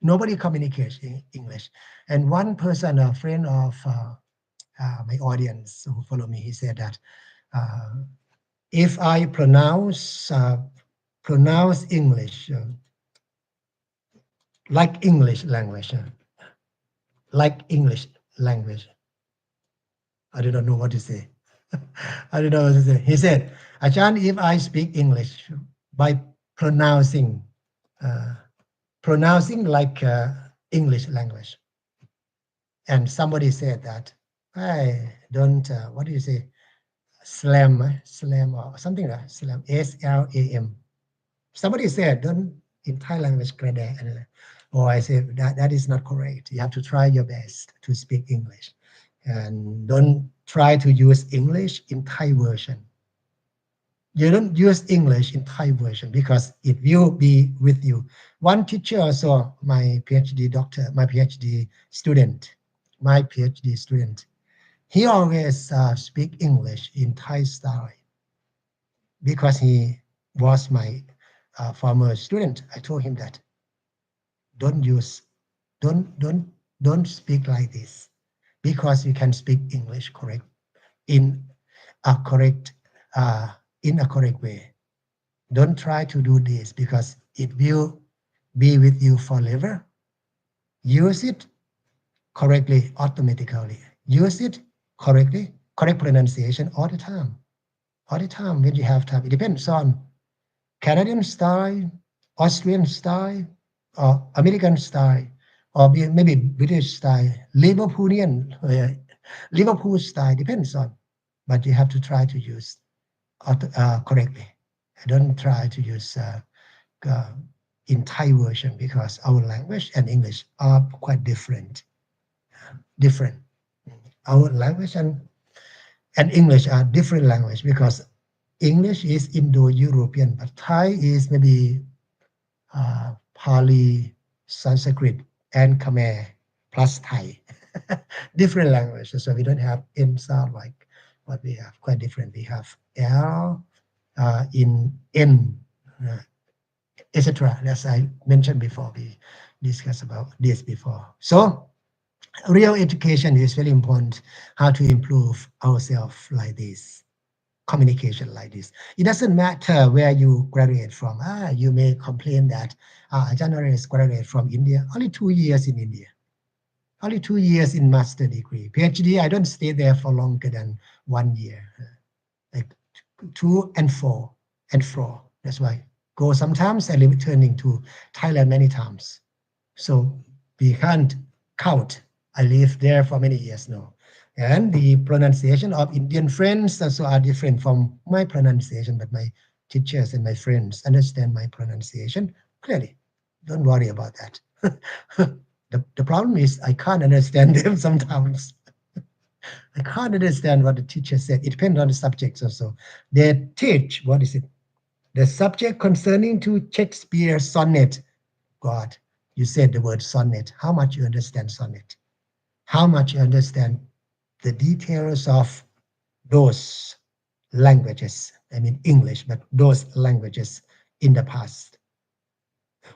Nobody communicates in English. And one person, a friend of my audience who follow me, he said that if I pronounce English like English language, I do not know what to say. I don't know what to say. He said, Ajahn, if I speak English by pronouncing like English language, and somebody said that, I don't, what do you say, slam or something like slam, SLAM. Somebody said, don't in Thai language, or I said that is not correct. You have to try your best to speak English, and don't try to use English in Thai version. You don't use English in Thai version because it will be with you. One teacher also, my PhD student, he always speak English in Thai style because he was my former student. I told him that don't speak like this because you can speak English correct in a correct way. Don't try to do this because it will be with you forever. Use it correctly automatically. Use it correctly, correct pronunciation all the time. All the time when you have time. It depends on Canadian style, Austrian style, or American style, or maybe British style, Liverpoolian, Liverpool style, depends on. But you have to try to use correctly. Don't try to use in Thai version because our language and English are quite different. Our language and English are different language because English is Indo-European, but Thai is maybe Pali, Sanskrit, and Khmer plus Thai. Different languages, so we don't have N sound like what we have. Quite different. We have L in N, etc. As I mentioned before, we discussed about this before. So real education is very important. How to improve ourselves like this. communication like this. It doesn't matter where you graduate from. You may complain that Nares graduated from India, only 2 years in India, only 2 years in master degree. PhD, I don't stay there for longer than 1 year, like 2 and 4 and 4. That's why go sometimes and returning to Thailand many times. So we can't count. I lived there for many years now. And the pronunciation of Indian friends also are different from my pronunciation, but my teachers and my friends understand my pronunciation clearly. Don't worry about that. The problem is I can't understand them sometimes. I can't understand what the teacher said. It depends on the subjects also. They teach, what is it? The subject concerning to Shakespeare's sonnet. God, you said the word sonnet. How much you understand sonnet? How much you understand the details of those languages? I mean English, but those languages in the past.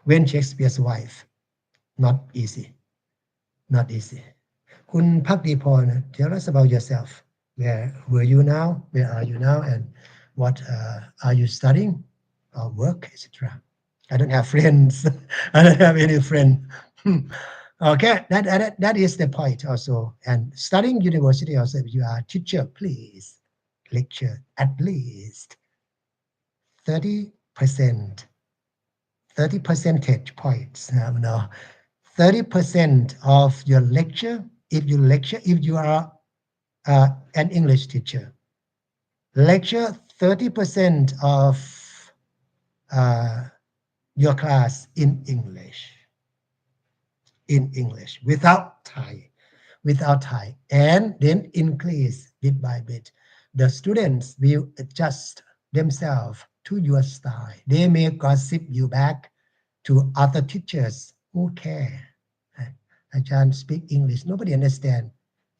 When Shakespeare's wife, not easy, not easy. Kun Pakdiporn, tell us about yourself. Where were you now? Where are you now? And what are you studying or work, etc.? I don't have friends. I don't have any friend. Okay, that is the point also. And studying university also, if you are a teacher, please lecture at least 30%, 30 percentage points. 30% of your lecture, if you are an English teacher, lecture 30% of your class in English, without Thai, and then increase bit by bit. The students will adjust themselves to your style. They may gossip you back to other teachers. Who care? I can't speak English. Nobody understand.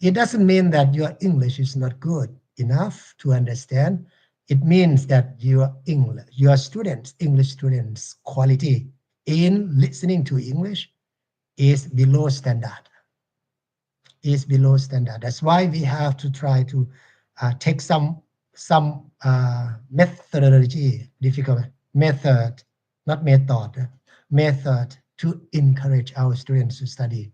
It doesn't mean that your English is not good enough to understand. It means that your English students' quality in listening to English is below standard. That's why we have to try to take some methodology, difficult method, not method to encourage our students to study.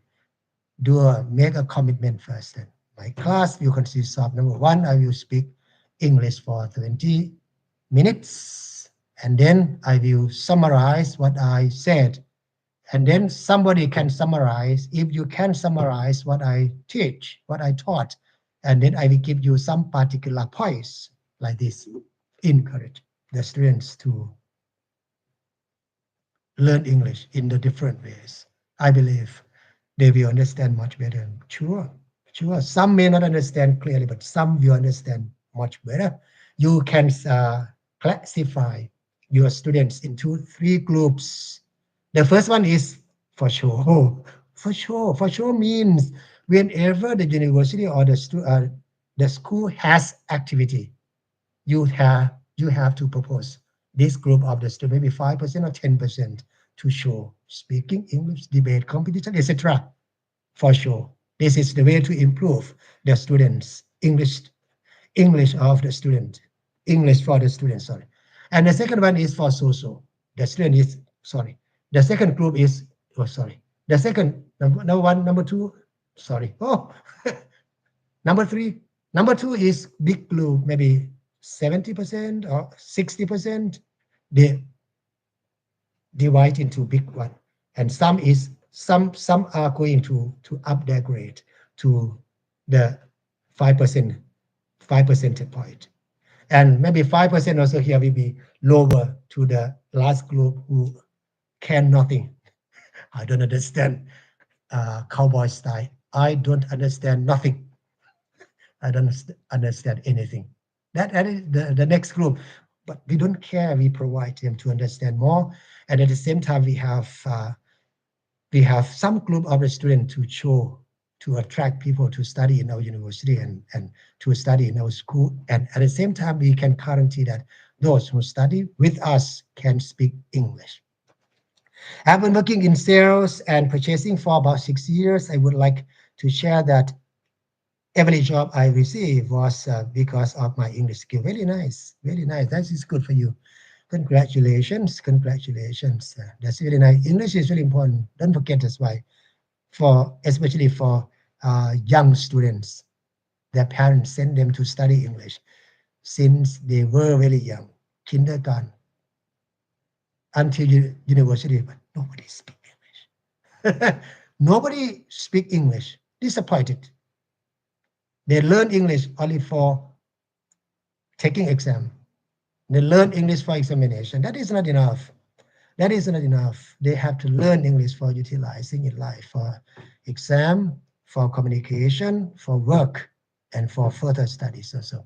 Make a commitment first. Then my class will consist of, number one, I will speak English for 20 minutes, and then I will summarize what I said. And then somebody can summarize. If you can summarize what I teach, what I taught, and then I will give you some particular points like this. Encourage the students to learn English in the different ways. I believe they will understand much better. Sure. Some may not understand clearly, but some will understand much better. You can classify your students into 3 groups. The first one is for sure. For sure means whenever the university or the school has activity, you have to propose this group of the students, maybe 5% or 10%, to show speaking English, debate, competition, etc. For sure, this is the way to improve the students' English of the student, English for the students. Sorry, and the second one is for social. The student is sorry. The second group is The second number one, number two. Sorry. Number three. Number two is big group, maybe 70% or 60%. They divide into big one, and some are going to up their grade to the 5% point, and maybe 5% also here will be lower to the last group who can nothing. I don't understand cowboy style. I don't understand nothing. I don't understand anything. That is the next group, but we don't care. We provide them to understand more, and at the same time we have some group of the students to attract people to study in our university and to study in our school, and at the same time we can guarantee that those who study with us can speak English. I've been working in sales and purchasing for about 6 years. I would like to share that every job I received was because of my English skill. Very nice, very nice. That is good for you. Congratulations, congratulations. That's really nice. English is really important. Don't forget that's why. For especially for young students, their parents send them to study English since they were very young, kindergarten until university, but nobody speak English. Nobody speak English. Disappointed. They learn English only for taking exam. They learn English for examination. That is not enough. That is not enough. They have to learn English for utilizing in life, for exam, for communication, for work, and for further studies also.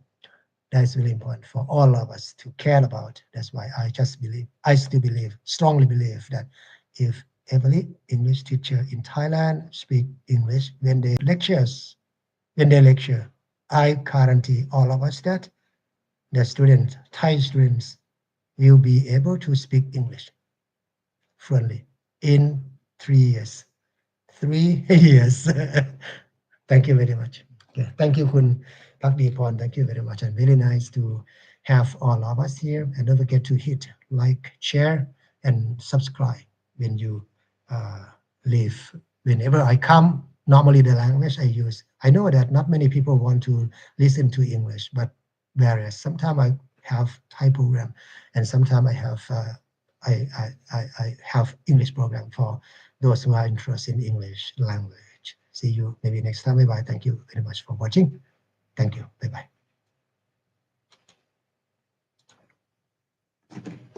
That's really important for all of us to care about. That's why I still believe, strongly believe that if every English teacher in Thailand speak English when they lecture, I guarantee all of us that the students, Thai students, will be able to speak English fluently in 3 years. 3 years. Thank you very much. Yeah, thank you, Kun Pakdipon. Thank you very much. And very nice to have all of us here. And don't forget to hit like, share, and subscribe when you leave. Whenever I come, normally the language I use. I know that not many people want to listen to English, but whereas sometimes I have Thai program, and sometimes I have English program for those who are interested in English language. See you maybe next time. Bye bye. Thank you very much for watching. Thank you. Bye bye.